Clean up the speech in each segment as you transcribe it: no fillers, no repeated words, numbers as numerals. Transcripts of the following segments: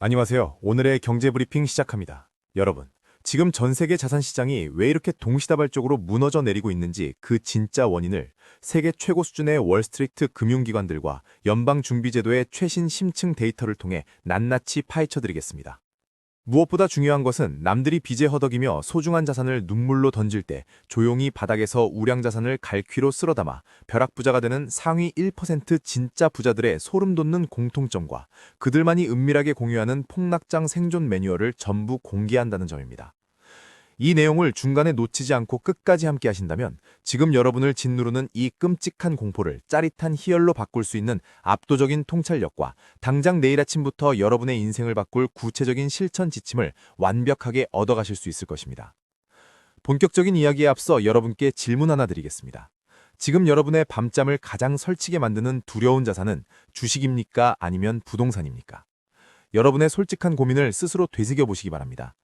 안녕하세요. 오늘의 경제브리핑 시작합니다. 여러분, 지금 전 세계 자산 시장이 왜 이렇게 동시다발적으로 무너져 내리고 있는지 그 진짜 원인을 세계 최고 수준의 월스트리트 금융기관들과 연방준비제도의 최신 심층 데이터를 통해 낱낱이 파헤쳐드리겠습니다. 무엇보다 중요한 것은 남들이 빚에 허덕이며 소중한 자산을 눈물로 던질 때 조용히 바닥에서 우량 자산을 갈퀴로 쓸어담아 벼락부자가 되는 상위 1% 진짜 부자들의 소름 돋는 공통점과 그들만이 은밀하게 공유하는 폭락장 생존 매뉴얼을 전부 공개한다는 점입니다. 이 내용을 중간에 놓치지 않고 끝까지 함께 하신다면 지금 여러분을 짓누르는 이 끔찍한 공포를 짜릿한 희열로 바꿀 수 있는 압도적인 통찰력과 당장 내일 아침부터 여러분의 인생을 바꿀 구체적인 실천 지침을 완벽하게 얻어가실 수 있을 것입니다. 본격적인 이야기에 앞서 여러분께 질문 하나 드리겠습니다. 지금 여러분의 밤잠을 가장 설치게 만드는 두려운 자산은 주식입니까? 아니면 부동산입니까? 여러분의 솔직한 고민을 스스로 되새겨 보시기 바랍니다.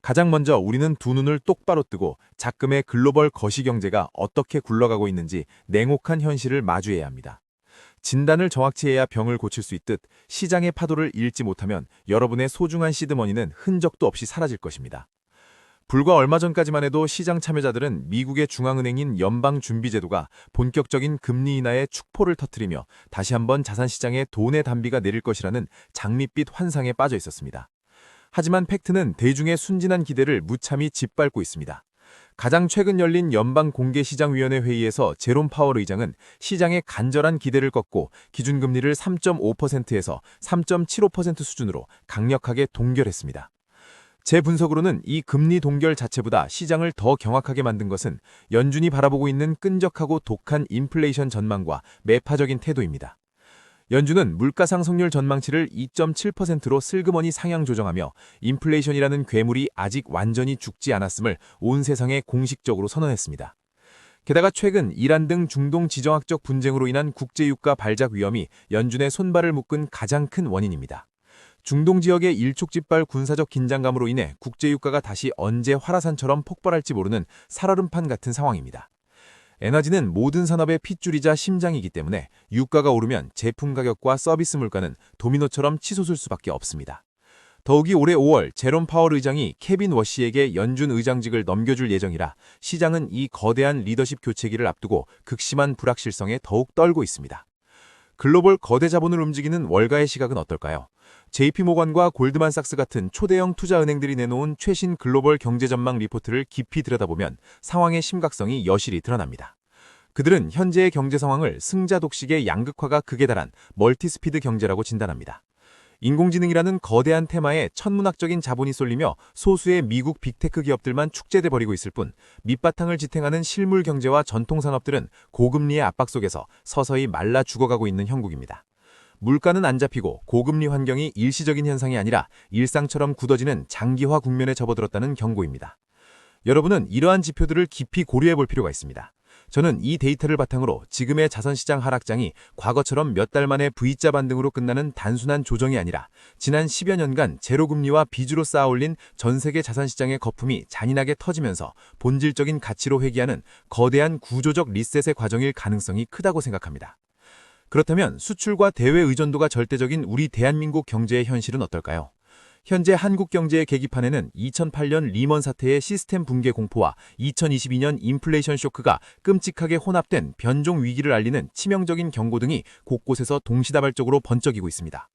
가장 먼저 우리는 두 눈을 똑바로 뜨고 작금의 글로벌 거시경제가 어떻게 굴러가고 있는지 냉혹한 현실을 마주해야 합니다. 진단을 정확히 해야 병을 고칠 수 있듯 시장의 파도를 읽지 못하면 여러분의 소중한 시드머니는 흔적도 없이 사라질 것입니다. 불과 얼마 전까지만 해도 시장 참여자들은 미국의 중앙은행인 연방준비제도가 본격적인 금리 인하의 축포를 터뜨리며 다시 한번 자산시장에 돈의 단비가 내릴 것이라는 장밋빛 환상에 빠져 있었습니다. 하지만 팩트는 대중의 순진한 기대를 무참히 짓밟고 있습니다. 가장 최근 열린 연방공개시장위원회 회의에서 제롬 파월 의장은 시장의 간절한 기대를 꺾고 기준금리를 3.5%에서 3.75% 수준으로 강력하게 동결했습니다. 제 분석으로는 이 금리 동결 자체보다 시장을 더 경악하게 만든 것은 연준이 바라보고 있는 끈적하고 독한 인플레이션 전망과 매파적인 태도입니다. 연준은 물가 상승률 전망치를 2.7%로 슬그머니 상향 조정하며 인플레이션이라는 괴물이 아직 완전히 죽지 않았음을 온 세상에 공식적으로 선언했습니다. 게다가 최근 이란 등 중동 지정학적 분쟁으로 인한 국제유가 발작 위험이 연준의 손발을 묶은 가장 큰 원인입니다. 중동 지역의 일촉즉발 군사적 긴장감으로 인해 국제유가가 다시 언제 화라산처럼 폭발할지 모르는 살얼음판 같은 상황입니다. 에너지는 모든 산업의 핏줄이자 심장이기 때문에 유가가 오르면 제품 가격과 서비스 물가는 도미노처럼 치솟을 수밖에 없습니다. 더욱이 올해 5월 제롬 파월 의장이 케빈 워시에게 연준 의장직을 넘겨줄 예정이라 시장은 이 거대한 리더십 교체기를 앞두고 극심한 불확실성에 더욱 떨고 있습니다. 글로벌 거대 자본을 움직이는 월가의 시각은 어떨까요? JP모건과 골드만삭스 같은 초대형 투자은행들이 내놓은 최신 글로벌 경제전망 리포트를 깊이 들여다보면 상황의 심각성이 여실히 드러납니다. 그들은 현재의 경제 상황을 승자 독식의 양극화가 극에 달한 멀티스피드 경제라고 진단합니다. 인공지능이라는 거대한 테마에 천문학적인 자본이 쏠리며 소수의 미국 빅테크 기업들만 축제돼 버리고 있을 뿐 밑바탕을 지탱하는 실물 경제와 전통 산업들은 고금리의 압박 속에서 서서히 말라 죽어가고 있는 형국입니다. 물가는 안 잡히고 고금리 환경이 일시적인 현상이 아니라 일상처럼 굳어지는 장기화 국면에 접어들었다는 경고입니다. 여러분은 이러한 지표들을 깊이 고려해 볼 필요가 있습니다. 저는 이 데이터를 바탕으로 지금의 자산시장 하락장이 과거처럼 몇 달 만에 V자 반등으로 끝나는 단순한 조정이 아니라 지난 10여 년간 제로금리와 빚으로 쌓아올린 전 세계 자산시장의 거품이 잔인하게 터지면서 본질적인 가치로 회귀하는 거대한 구조적 리셋의 과정일 가능성이 크다고 생각합니다. 그렇다면 수출과 대외 의존도가 절대적인 우리 대한민국 경제의 현실은 어떨까요? 현재 한국 경제의 계기판에는 2008년 리먼 사태의 시스템 붕괴 공포와 2022년 인플레이션 쇼크가 끔찍하게 혼합된 변종 위기를 알리는 치명적인 경고 등이 곳곳에서 동시다발적으로 번쩍이고 있습니다.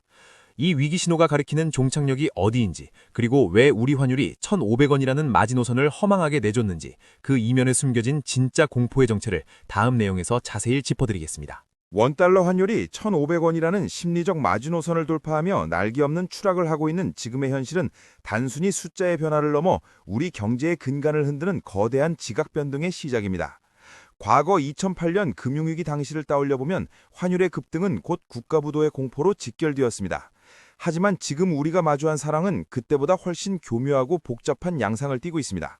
이 위기 신호가 가리키는 종착역이 어디인지, 그리고 왜 우리 환율이 1,500원이라는 마지노선을 허망하게 내줬는지, 그 이면에 숨겨진 진짜 공포의 정체를 다음 내용에서 자세히 짚어드리겠습니다. 원달러 환율이 1,500원이라는 심리적 마지노선을 돌파하며 날개 없는 추락을 하고 있는 지금의 현실은 단순히 숫자의 변화를 넘어 우리 경제의 근간을 흔드는 거대한 지각 변동의 시작입니다. 과거 2008년 금융위기 당시를 떠올려보면 환율의 급등은 곧 국가부도의 공포로 직결되었습니다. 하지만 지금 우리가 마주한 상황은 그때보다 훨씬 교묘하고 복잡한 양상을 띠고 있습니다.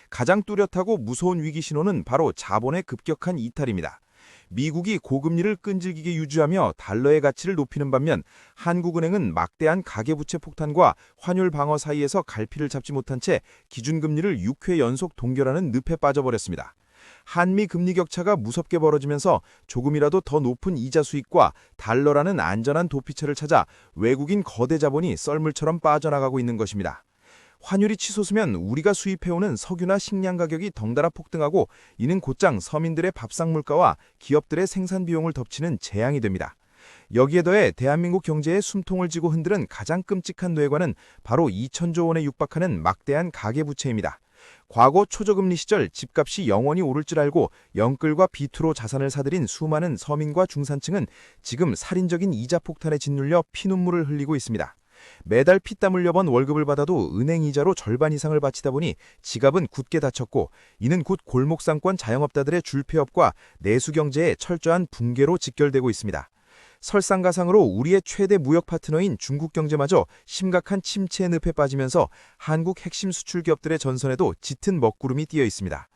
가장 뚜렷하고 무서운 위기 신호는 바로 자본의 급격한 이탈입니다. 미국이 고금리를 끈질기게 유지하며 달러의 가치를 높이는 반면 한국은행은 막대한 가계부채 폭탄과 환율 방어 사이에서 갈피를 잡지 못한 채 기준금리를 6회 연속 동결하는 늪에 빠져버렸습니다. 한미 금리 격차가 무섭게 벌어지면서 조금이라도 더 높은 이자 수익과 달러라는 안전한 도피처를 찾아 외국인 거대 자본이 썰물처럼 빠져나가고 있는 것입니다. 환율이 치솟으면 우리가 수입해오는 석유나 식량 가격이 덩달아 폭등하고 이는 곧장 서민들의 밥상 물가와 기업들의 생산 비용을 덮치는 재앙이 됩니다. 여기에 더해 대한민국 경제에 숨통을 쥐고 흔드는 가장 끔찍한 뇌관은 바로 2천조 원에 육박하는 막대한 가계부채입니다. 과거 초저금리 시절 집값이 영원히 오를 줄 알고 영끌과 비투로 자산을 사들인 수많은 서민과 중산층은 지금 살인적인 이자 폭탄에 짓눌려 피눈물을 흘리고 있습니다. 매달 피땀 흘려 번 월급을 받아도 은행 이자로 절반 이상을 바치다 보니 지갑은 굳게 닫혔고 이는 곧 골목상권 자영업자들의 줄폐업과 내수경제의 철저한 붕괴로 직결되고 있습니다. 설상가상으로 우리의 최대 무역 파트너인 중국 경제마저 심각한 침체의 늪에 빠지면서 한국 핵심 수출 기업들의 전선에도 짙은 먹구름이 띄어 있습니다.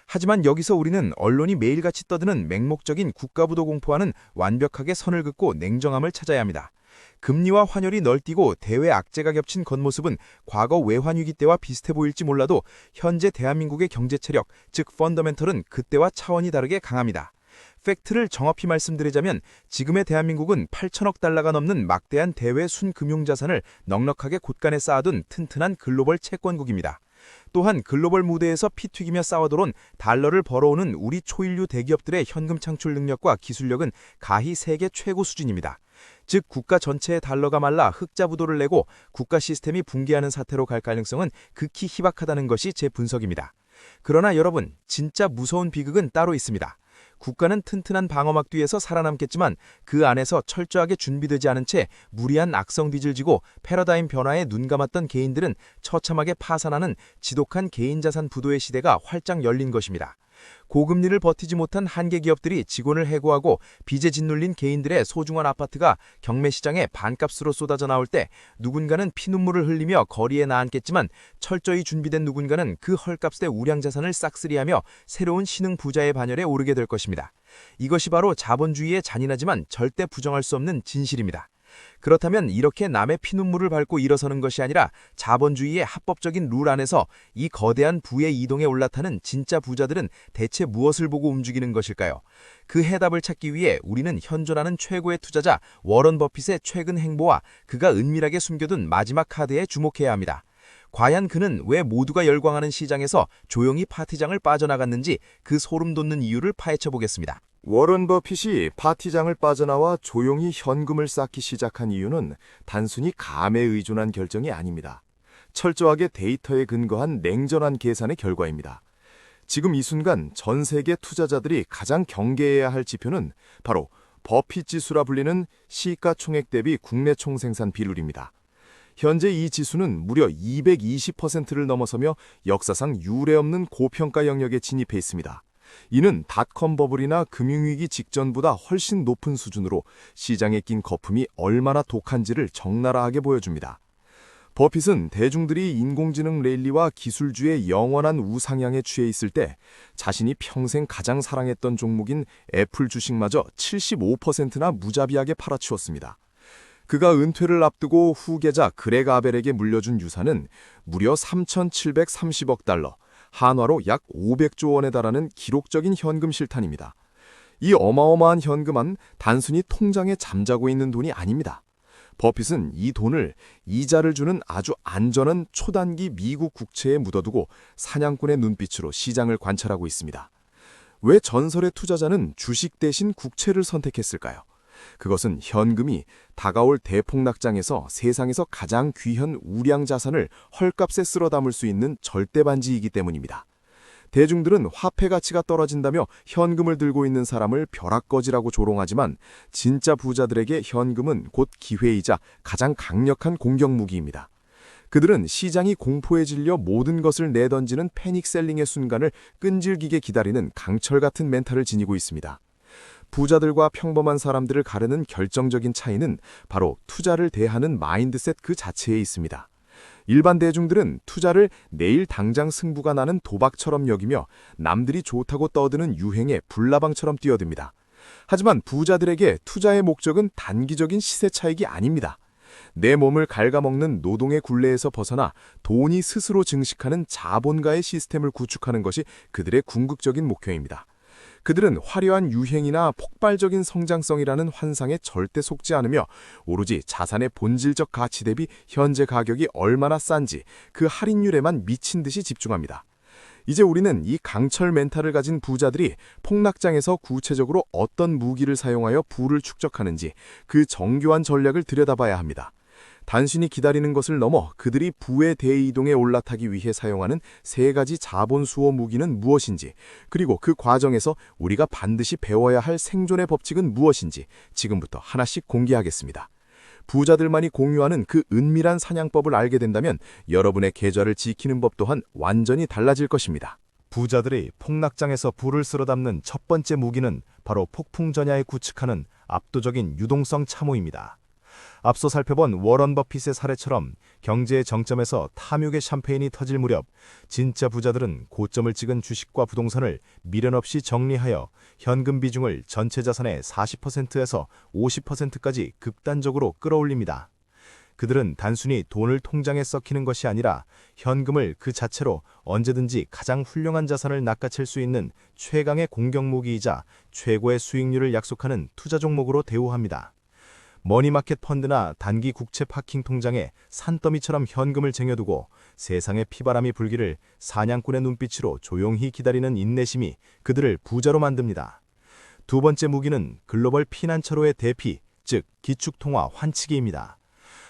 하지만 여기서 우리는 언론이 매일같이 떠드는 맹목적인 국가부도 공포와는 완벽하게 선을 긋고 냉정함을 찾아야 합니다. 금리와 환율이 널뛰고 대외 악재가 겹친 겉모습은 과거 외환위기 때와 비슷해 보일지 몰라도 현재 대한민국의 경제 체력, 즉 펀더멘털은 그때와 차원이 다르게 강합니다. 팩트를 정확히 말씀드리자면 지금의 대한민국은 8천억 달러가 넘는 막대한 대외 순금융자산을 넉넉하게 곳간에 쌓아둔 튼튼한 글로벌 채권국입니다. 또한 글로벌 무대에서 피 튀기며 싸워들어온 달러를 벌어오는 우리 초일류 대기업들의 현금 창출 능력과 기술력은 가히 세계 최고 수준입니다. 즉 국가 전체의 달러가 말라 흑자 부도를 내고 국가 시스템이 붕괴하는 사태로 갈 가능성은 극히 희박하다는 것이 제 분석입니다. 그러나 여러분, 진짜 무서운 비극은 따로 있습니다. 국가는 튼튼한 방어막 뒤에서 살아남겠지만 그 안에서 철저하게 준비되지 않은 채 무리한 악성 빚을 지고 패러다임 변화에 눈감았던 개인들은 처참하게 파산하는 지독한 개인자산 부도의 시대가 활짝 열린 것입니다. 고금리를 버티지 못한 한계 기업들이 직원을 해고하고 빚에 짓눌린 개인들의 소중한 아파트가 경매시장에 반값으로 쏟아져 나올 때 누군가는 피눈물을 흘리며 거리에 나앉겠지만 철저히 준비된 누군가는 그 헐값의 우량자산을 싹쓸이하며 새로운 신흥 부자의 반열에 오르게 될 것입니다. 이것이 바로 자본주의의 잔인하지만 절대 부정할 수 없는 진실입니다. 그렇다면 이렇게 남의 피눈물을 밟고 일어서는 것이 아니라 자본주의의 합법적인 룰 안에서 이 거대한 부의 이동에 올라타는 진짜 부자들은 대체 무엇을 보고 움직이는 것일까요? 그 해답을 찾기 위해 우리는 현존하는 최고의 투자자 워런 버핏의 최근 행보와 그가 은밀하게 숨겨둔 마지막 카드에 주목해야 합니다. 과연 그는 왜 모두가 열광하는 시장에서 조용히 파티장을 빠져나갔는지 그 소름 돋는 이유를 파헤쳐 보겠습니다. 워런 버핏이 파티장을 빠져나와 조용히 현금을 쌓기 시작한 이유는 단순히 감에 의존한 결정이 아닙니다. 철저하게 데이터에 근거한 냉정한 계산의 결과입니다. 지금 이 순간 전 세계 투자자들이 가장 경계해야 할 지표는 바로 버핏 지수라 불리는 시가총액 대비 국내 총생산 비율입니다. 현재 이 지수는 무려 220%를 넘어서며 역사상 유례없는 고평가 영역에 진입해 있습니다. 이는 닷컴 버블이나 금융위기 직전보다 훨씬 높은 수준으로 시장에 낀 거품이 얼마나 독한지를 적나라하게 보여줍니다. 버핏은 대중들이 인공지능 랠리와 기술주의 영원한 우상향에 취해 있을 때 자신이 평생 가장 사랑했던 종목인 애플 주식마저 75%나 무자비하게 팔아치웠습니다. 그가 은퇴를 앞두고 후계자 그렉 아벨에게 물려준 유산은 무려 3,730억 달러, 한화로 약 500조 원에 달하는 기록적인 현금 실탄입니다. 이 어마어마한 현금은 단순히 통장에 잠자고 있는 돈이 아닙니다. 버핏은 이 돈을 이자를 주는 아주 안전한 초단기 미국 국채에 묻어두고 사냥꾼의 눈빛으로 시장을 관찰하고 있습니다. 왜 전설의 투자자는 주식 대신 국채를 선택했을까요? 그것은 현금이 다가올 대폭락장에서 세상에서 가장 귀한 우량 자산을 헐값에 쓸어 담을 수 있는 절대 반지이기 때문입니다. 대중들은 화폐 가치가 떨어진다며 현금을 들고 있는 사람을 벼락거지라고 조롱하지만 진짜 부자들에게 현금은 곧 기회이자 가장 강력한 공격 무기입니다. 그들은 시장이 공포에 질려 모든 것을 내던지는 패닉셀링의 순간을 끈질기게 기다리는 강철 같은 멘탈을 지니고 있습니다. 부자들과 평범한 사람들을 가르는 결정적인 차이는 바로 투자를 대하는 마인드셋 그 자체에 있습니다. 일반 대중들은 투자를 내일 당장 승부가 나는 도박처럼 여기며 남들이 좋다고 떠드는 유행에 불나방처럼 뛰어듭니다. 하지만 부자들에게 투자의 목적은 단기적인 시세 차익이 아닙니다. 내 몸을 갉아먹는 노동의 굴레에서 벗어나 돈이 스스로 증식하는 자본가의 시스템을 구축하는 것이 그들의 궁극적인 목표입니다. 그들은 화려한 유행이나 폭발적인 성장성이라는 환상에 절대 속지 않으며 오로지 자산의 본질적 가치 대비 현재 가격이 얼마나 싼지 그 할인율에만 미친 듯이 집중합니다. 이제 우리는 이 강철 멘탈을 가진 부자들이 폭락장에서 구체적으로 어떤 무기를 사용하여 부를 축적하는지 그 정교한 전략을 들여다봐야 합니다. 단순히 기다리는 것을 넘어 그들이 부의 대이동에 올라타기 위해 사용하는 세 가지 자본 수호 무기는 무엇인지, 그리고 그 과정에서 우리가 반드시 배워야 할 생존의 법칙은 무엇인지 지금부터 하나씩 공개하겠습니다. 부자들만이 공유하는 그 은밀한 사냥법을 알게 된다면 여러분의 계좌를 지키는 법 또한 완전히 달라질 것입니다. 부자들이 폭락장에서 부를 쓸어담는 첫 번째 무기는 바로 폭풍 전야에 구축하는 압도적인 유동성 참호입니다. 앞서 살펴본 워런 버핏의 사례처럼 경제의 정점에서 탐욕의 샴페인이 터질 무렵 진짜 부자들은 고점을 찍은 주식과 부동산을 미련 없이 정리하여 현금 비중을 전체 자산의 40%에서 50%까지 극단적으로 끌어올립니다. 그들은 단순히 돈을 통장에 썩히는 것이 아니라 현금을 그 자체로 언제든지 가장 훌륭한 자산을 낚아챌 수 있는 최강의 공격무기이자 최고의 수익률을 약속하는 투자 종목으로 대우합니다. 머니마켓 펀드나 단기 국채 파킹 통장에 산더미처럼 현금을 쟁여두고 세상에 피바람이 불기를 사냥꾼의 눈빛으로 조용히 기다리는 인내심이 그들을 부자로 만듭니다. 두 번째 무기는 글로벌 피난처로의 대피, 즉 기축통화 환치기입니다.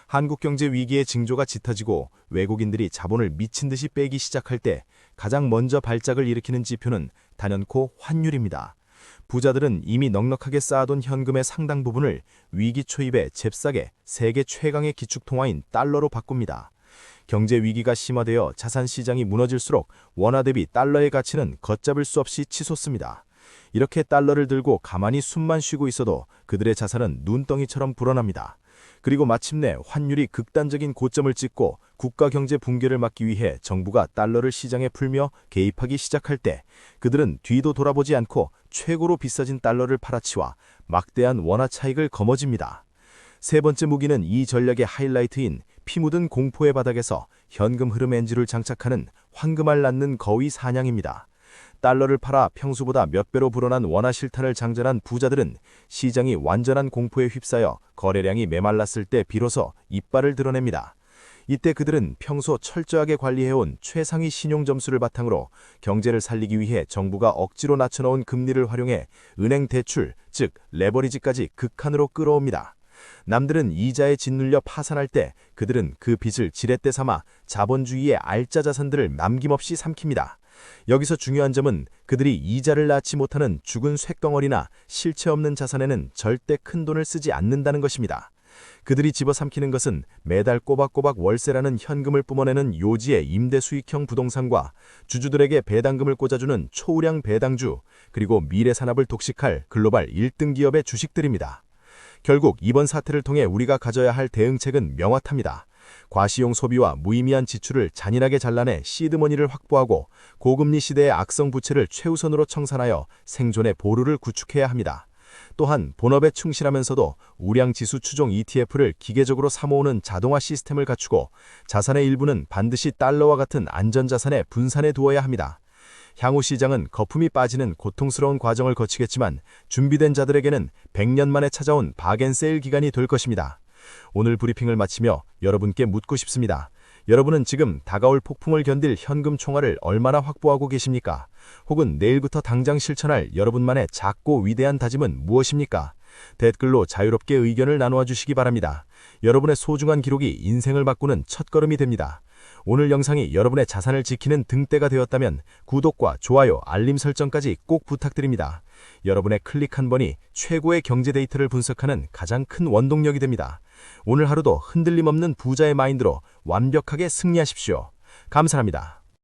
한국 경제 위기의 징조가 짙어지고 외국인들이 자본을 미친 듯이 빼기 시작할 때 가장 먼저 발작을 일으키는 지표는 단연코 환율입니다. 부자들은 이미 넉넉하게 쌓아둔 현금의 상당 부분을 위기 초입에 잽싸게 세계 최강의 기축통화인 달러로 바꿉니다. 경제 위기가 심화되어 자산 시장이 무너질수록 원화 대비 달러의 가치는 걷잡을 수 없이 치솟습니다. 이렇게 달러를 들고 가만히 숨만 쉬고 있어도 그들의 자산은 눈덩이처럼 불어납니다. 그리고 마침내 환율이 극단적인 고점을 찍고 국가 경제 붕괴를 막기 위해 정부가 달러를 시장에 풀며 개입하기 시작할 때 그들은 뒤도 돌아보지 않고 최고로 비싸진 달러를 팔아치워 막대한 원화 차익을 거머쥡니다. 세 번째 무기는 이 전략의 하이라이트인 피 묻은 공포의 바닥에서 현금 흐름 엔진을 장착하는 황금알 낳는 거위 사냥입니다. 달러를 팔아 평소보다 몇 배로 불어난 원화 실탄을 장전한 부자들은 시장이 완전한 공포에 휩싸여 거래량이 메말랐을 때 비로소 이빨을 드러냅니다. 이때 그들은 평소 철저하게 관리해온 최상위 신용점수를 바탕으로 경제를 살리기 위해 정부가 억지로 낮춰놓은 금리를 활용해 은행 대출, 즉 레버리지까지 극한으로 끌어옵니다. 남들은 이자에 짓눌려 파산할 때 그들은 그 빚을 지렛대 삼아 자본주의의 알짜 자산들을 남김없이 삼킵니다. 여기서 중요한 점은 그들이 이자를 낳지 못하는 죽은 쇳덩어리나 실체 없는 자산에는 절대 큰 돈을 쓰지 않는다는 것입니다. 그들이 집어삼키는 것은 매달 꼬박꼬박 월세라는 현금을 뿜어내는 요지의 임대 수익형 부동산과 주주들에게 배당금을 꽂아주는 초우량 배당주, 그리고 미래 산업을 독식할 글로벌 1등 기업의 주식들입니다. 결국 이번 사태를 통해 우리가 가져야 할 대응책은 명확합니다. 과시용 소비와 무의미한 지출을 잔인하게 잘라내 시드머니를 확보하고 고금리 시대의 악성 부채를 최우선으로 청산하여 생존의 보루를 구축해야 합니다. 또한 본업에 충실하면서도 우량지수 추종 ETF를 기계적으로 사모으는 자동화 시스템을 갖추고 자산의 일부는 반드시 달러와 같은 안전자산에 분산해 두어야 합니다. 향후 시장은 거품이 빠지는 고통스러운 과정을 거치겠지만 준비된 자들에게는 100년 만에 찾아온 바겐세일 기간이 될 것입니다. 오늘 브리핑을 마치며 여러분께 묻고 싶습니다. 여러분은 지금 다가올 폭풍을 견딜 현금 총알을 얼마나 확보하고 계십니까? 혹은 내일부터 당장 실천할 여러분만의 작고 위대한 다짐은 무엇입니까? 댓글로 자유롭게 의견을 나누어 주시기 바랍니다. 여러분의 소중한 기록이 인생을 바꾸는 첫걸음이 됩니다. 오늘 영상이 여러분의 자산을 지키는 등대가 되었다면 구독과 좋아요, 알림 설정까지 꼭 부탁드립니다. 여러분의 클릭 한 번이 최고의 경제 데이터를 분석하는 가장 큰 원동력이 됩니다. 오늘 하루도 흔들림 없는 부자의 마인드로 완벽하게 승리하십시오. 감사합니다.